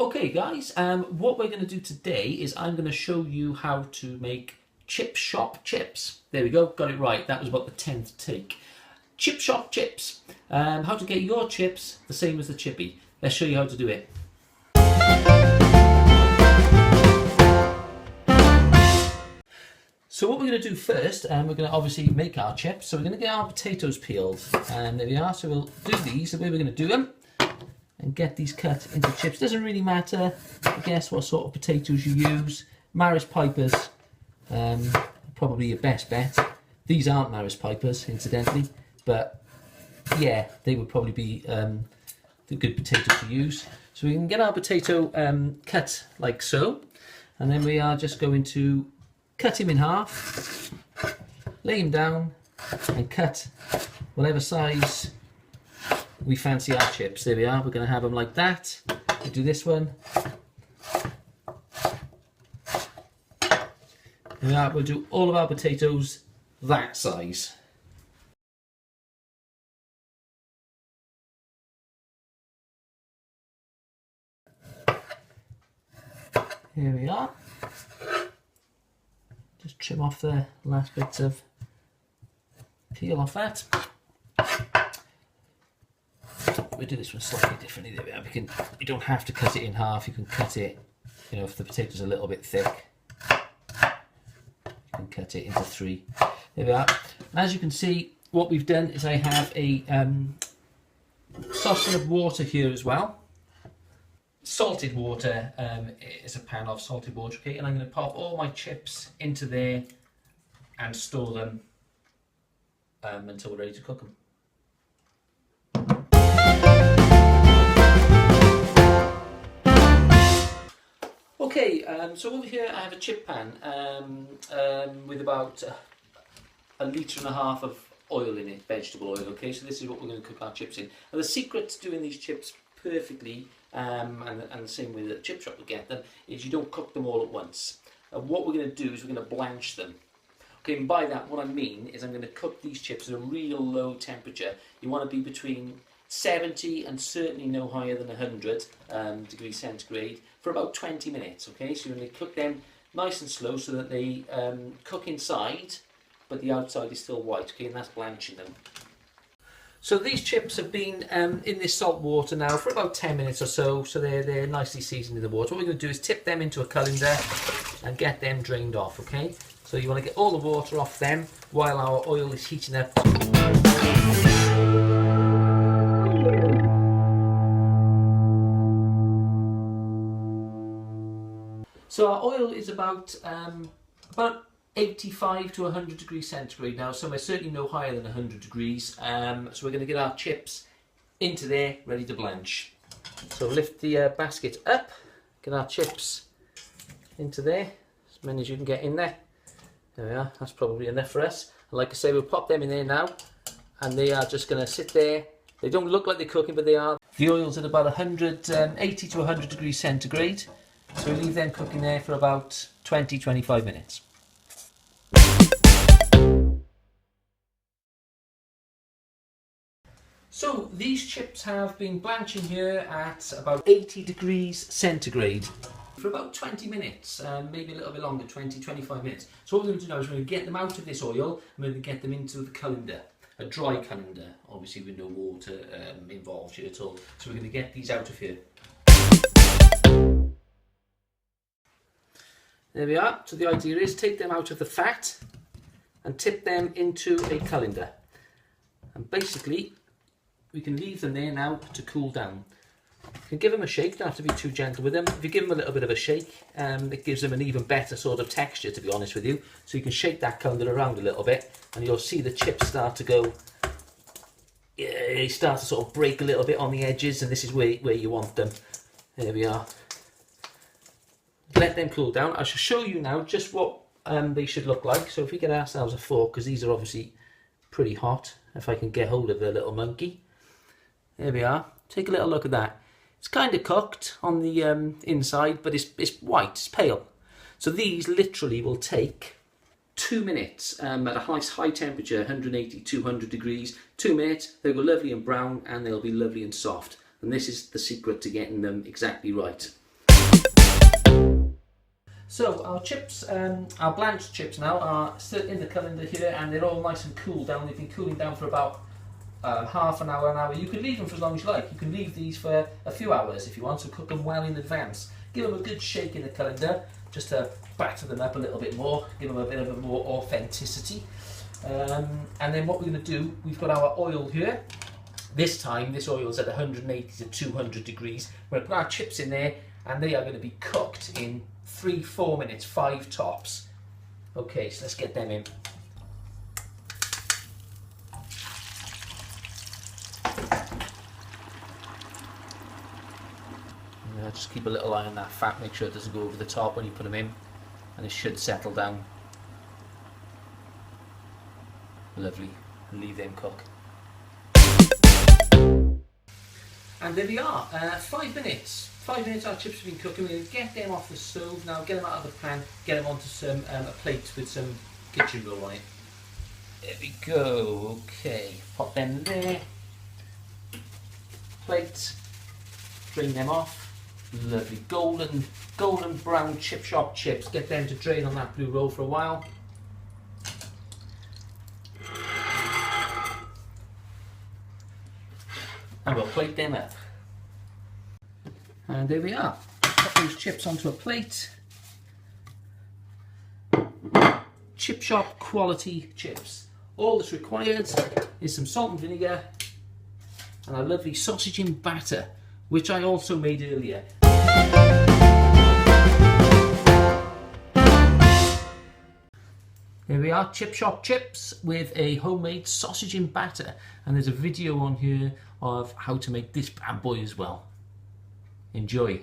Okay guys, what we're going to do today is I'm going to show you how to make chip shop chips. There we go, got it right. That was about the 10th take. Chip shop chips. How to get your chips the same as the chippy. Let's show you how to do it. So what we're going to do first, we're going to obviously make our chips. So we're going to get our potatoes peeled. And there we are. So we'll do these the way we're going to do them. And get these cut into chips. Doesn't really matter, I guess, what sort of potatoes you use. Maris Pipers, probably your best bet. These aren't Maris Pipers, incidentally, but yeah, they would probably be the good potatoes to use. So we can get our potato cut like so, and then we are just going to cut him in half, lay him down, and cut whatever size we fancy our chips. There we are. We're going to have them like that. We'll do this one. There we are. We'll do all of our potatoes that size. Here we are. Just trim off the last bits of peel off that. We'll do this one slightly differently. There we are. You don't have to cut it in half. You can cut it, you know, if the potatoes are a little bit thick, you can cut it into 3. There we are. As you can see, what we've done is I have a saucepan of water here as well. Salted water is a pan of salted water, okay, and I'm going to pop all my chips into there and store them until we're ready to cook them. Okay, so over here I have a chip pan with about a litre and a half of oil in it, vegetable oil. Okay, so this is what we're going to cook our chips in. And the secret to doing these chips perfectly, and the same way that the chip shop will get them, is you don't cook them all at once. What we're going to do is we're going to blanch them. Okay, and by that what I mean is I'm going to cook these chips at a real low temperature. You want to be between 70 and certainly no higher than 100 degrees centigrade for about 20 minutes. Okay, so you're going to cook them nice and slow so that they cook inside but the outside is still white. Okay, and that's blanching them. So these chips have been in this salt water now for about 10 minutes or so, so they're nicely seasoned in the water. What we're going to do is tip them into a colander and get them drained off. Okay, so you want to get all the water off them while our oil is heating up. So our oil is about 85 to 100 degrees centigrade now, so we're certainly no higher than 100 degrees. So we're going to get our chips into there, ready to blanch. So lift the basket up, get our chips into there, as many as you can get in there. There we are, that's probably enough for us. And like I say, we'll pop them in there now, and they are just going to sit there. They don't look like they're cooking, but they are. The oil's at about 180 to 100 degrees centigrade. So we leave them cooking there for about 20-25 minutes. So these chips have been blanching here at about 80 degrees centigrade for about 20 minutes, maybe a little bit longer, 20-25 minutes. So what we're going to do now is we're going to get them out of this oil and we're going to get them into the colander, a dry colander, obviously with no water involved here at all. So we're going to get these out of here. There we are. So the idea is take them out of the fat and tip them into a colander. And basically, we can leave them there now to cool down. You can give them a shake, don't have to be too gentle with them. If you give them a little bit of a shake, it gives them an even better sort of texture, to be honest with you. So you can shake that colander around a little bit and you'll see the chips start to go, they start to sort of break a little bit on the edges, and this is where you want them. There we are. Let them cool down. I shall show you now just what they should look like. So if we get ourselves a fork, because these are obviously pretty hot, if I can get hold of the little monkey. There we are. Take a little look at that. It's kind of cooked on the inside, but it's white, it's pale. So these literally will take 2 minutes at a nice high temperature, 180, 200 degrees. 2 minutes, they'll go lovely and brown and they'll be lovely and soft. And this is the secret to getting them exactly right. So our chips, our blanched chips now are still in the colander here, and they're all nice and cool down. They've been cooling down for about half an hour. You can leave them for as long as you like. You can leave these for a few hours if you want, so cook them well in advance. Give them a good shake in the colander, just to batter them up a little bit more, give them a bit of more authenticity. And then what we're going to do, we've got our oil here. This time, this oil is at 180 to 200 degrees. We're going to put our chips in there, and they are going to be cooked in 3-4 minutes, 5 tops. Okay, so let's get them in. Just keep a little eye on that fat, make sure it doesn't go over the top when you put them in, and it should settle down. Lovely. Leave them cook. And there we are, 5 minutes. 5 minutes our chips have been cooking. We're going to get them off the stove now, get them out of the pan, get them onto some a plate with some kitchen roll on it. There we go. Okay, pop them there. Plate. Drain them off. Lovely golden brown chip shop chips. Get them to drain on that blue roll for a while. And we'll plate them up. And there we are. Put those chips onto a plate. Chip shop quality chips. All that's required is some salt and vinegar and a lovely sausage in batter, which I also made earlier. Here we are, chip shop chips with a homemade sausage in batter, and there's a video on here of how to make this bad boy as well. Enjoy.